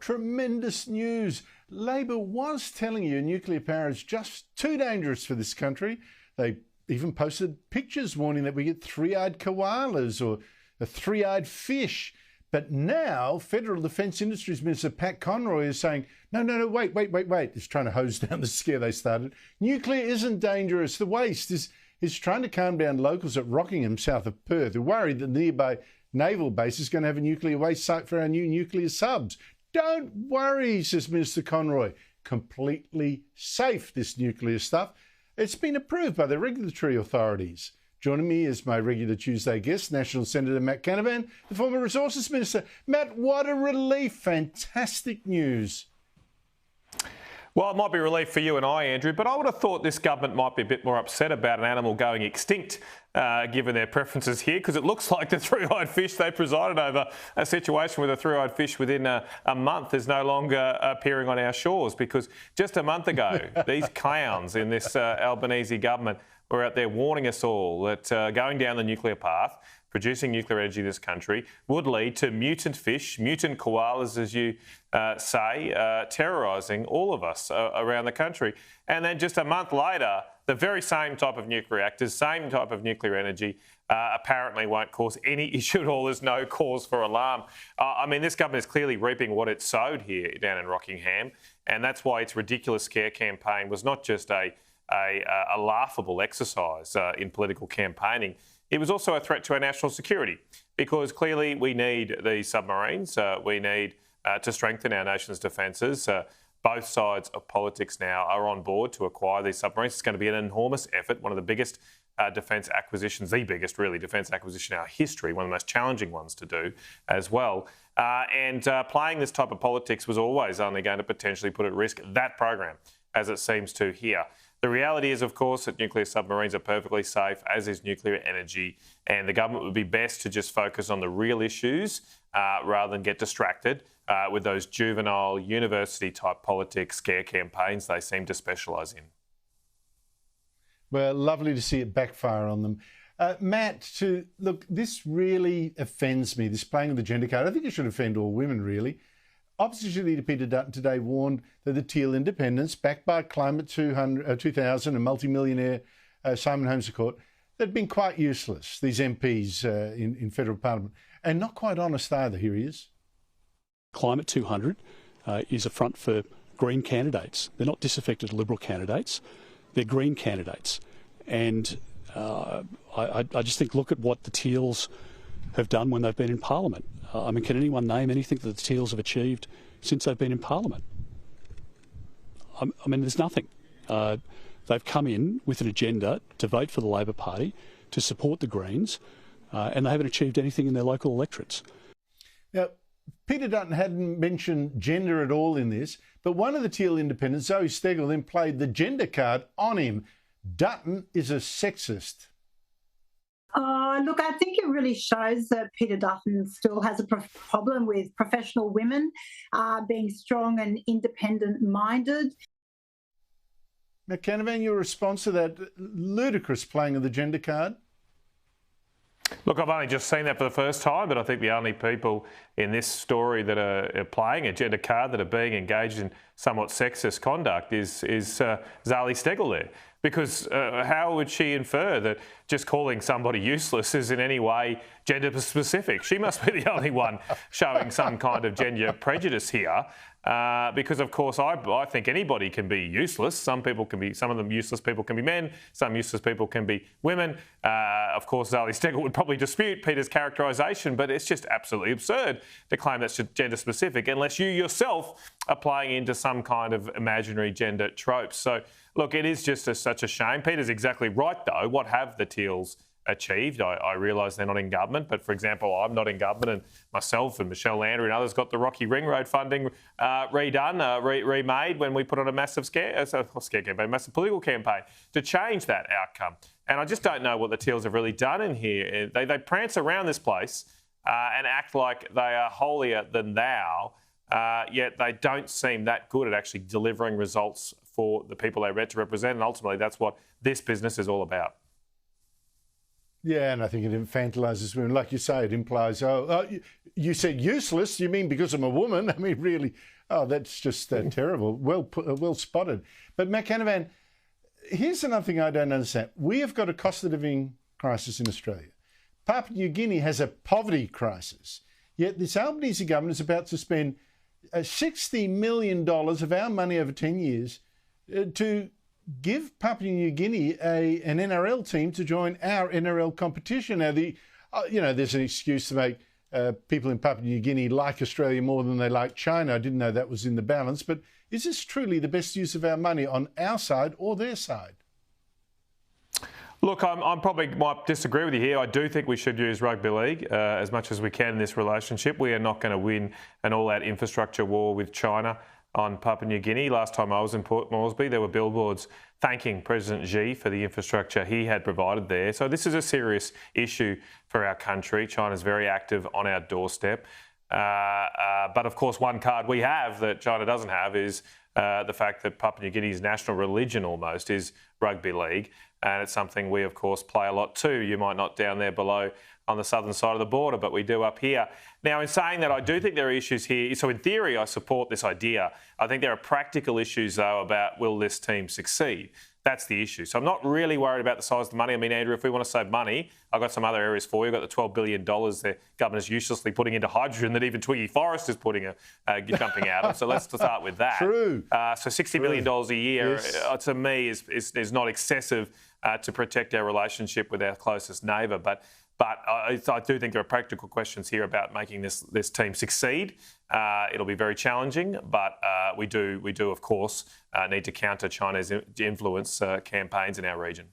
Tremendous news. Labor was telling you nuclear power is just too dangerous for this country. They even posted pictures warning that we get three-eyed koalas or a three-eyed fish. But now Federal Defence Industries Minister Pat Conroy is saying, no, wait. He's trying to hose down the scare they started. Nuclear isn't dangerous. The waste is trying to calm down locals at Rockingham, south of Perth, who are worried that the nearby naval base is going to have a nuclear waste site for our new nuclear subs. Don't worry, says Minister Conroy. Completely safe, this nuclear stuff. It's been approved by the regulatory authorities. Joining me is my regular Tuesday guest, National Senator Matt Canavan, the former Resources Minister. Matt, what a relief. Fantastic news. Well, it might be relief for you and I, Andrew, but I would have thought this government might be a bit more upset about an animal going extinct, given their preferences here, because it looks like the three-eyed fish they presided over, a situation where the three-eyed fish within a month is no longer appearing on our shores, because just a month ago, these clowns in this Albanese government were out there warning us all that going down the nuclear path, producing nuclear energy in this country, would lead to mutant fish, mutant koalas, as you say, terrorising all of us around the country. And then just a month later, the very same type of nuclear reactors, same type of nuclear energy, apparently won't cause any issue at all. There's no cause for alarm. I mean, this government is clearly reaping what it sowed here down in Rockingham, and that's why its ridiculous scare campaign was not just a laughable exercise in political campaigning. It was also a threat to our national security, because clearly we need these submarines. We need to strengthen our nation's defences. Both sides of politics now are on board to acquire these submarines. It's going to be an enormous effort, one of the biggest defence acquisitions, the biggest really defence acquisition in our history, one of the most challenging ones to do as well. And playing this type of politics was always only going to potentially put at risk that program, as it seems to here. The reality is, of course, that nuclear submarines are perfectly safe, as is nuclear energy, and the government would be best to just focus on the real issues rather than get distracted with those juvenile university-type politics scare campaigns they seem to specialise in. Well, lovely to see it backfire on them. Matt, look, this really offends me, this playing of the gender card. I think it should offend all women, really. Opposition Leader Peter Dutton today warned that the Teal independents, backed by Climate 2000 and multimillionaire Simon Holmes Court, they'd been quite useless, these MPs in federal parliament, and not quite honest either. Here he is. Climate 200 is a front for Green candidates. They're not disaffected Liberal candidates, they're Green candidates. And I just think, look at what the Teals have done when they've been in Parliament. I mean, can anyone name anything that the Teals have achieved since they've been in Parliament? I mean, there's nothing. They've come in with an agenda to vote for the Labor Party, to support the Greens, and they haven't achieved anything in their local electorates. Now, Peter Dutton hadn't mentioned gender at all in this, but one of the Teal independents, Zoe Steggall, then played the gender card on him. Dutton is a sexist. Look, I think it really shows that Peter Dutton still has a problem with professional women being strong and independent-minded. Matt Canavan, your response to that ludicrous playing of the gender card? Look, I've only just seen that for the first time, but I think the only people in this story that are playing a gender card, that are being engaged in somewhat sexist conduct is Zoe Steggall there. Because how would she infer that just calling somebody useless is in any way gender specific? She must be the only one showing some kind of gender prejudice here. Because, of course, I think anybody can be useless. Some of them useless people can be men. Some useless people can be women. Of course, Zoe Steggall would probably dispute Peter's characterisation, but it's just absolutely absurd to claim that's gender specific unless you yourself are playing into some kind of imaginary gender tropes. So, look, it is just such a shame. Peter's exactly right, though. What have the Teals achieved? I realise they're not in government, but for example, I'm not in government, and myself and Michelle Landry and others got the Rocky Ring Road funding remade when we put on a massive massive political campaign to change that outcome. And I just don't know what the Teals have really done in here. They prance around this place and act like they are holier than thou, yet they don't seem that good at actually delivering results for the people they represent, and ultimately that's what this business is all about. Yeah, and I think it infantilises women. Like you say, it implies, you said useless, you mean because I'm a woman? I mean, really, that's just terrible. Well spotted. But Matt Canavan, here's another thing I don't understand. We have got a cost of living crisis in Australia. Papua New Guinea has a poverty crisis. Yet this Albanese government is about to spend $60 million of our money over 10 years to give Papua New Guinea an NRL team to join our NRL competition. Now, there's an excuse to make people in Papua New Guinea like Australia more than they like China. I didn't know that was in the balance. But is this truly the best use of our money on our side or their side? Look, I probably might disagree with you here. I do think we should use rugby league as much as we can in this relationship. We are not going to win an all-out infrastructure war with China on Papua New Guinea. Last time I was in Port Moresby, there were billboards thanking President Xi for the infrastructure he had provided there. So this is a serious issue for our country. China's very active on our doorstep. But of course, one card we have that China doesn't have is the fact that Papua New Guinea's national religion almost is rugby league. And it's something we, of course, play a lot too. You might not down there below on the southern side of the border, but we do up here. Now, in saying that, I do think there are issues here. So in theory, I support this idea. I think there are practical issues, though, about will this team succeed? That's the issue. So I'm not really worried about the size of the money. I mean, Andrew, if we want to save money, I've got some other areas for you. I've got the $12 billion the government is uselessly putting into hydrogen that even Twiggy Forrest is putting jumping out of. So let's start with that. True. So $60 million a year, yes, to me, is not excessive to protect our relationship with our closest neighbour. But I do think there are practical questions here about making this team succeed. It'll be very challenging, but we do of course, need to counter China's influence campaigns in our region.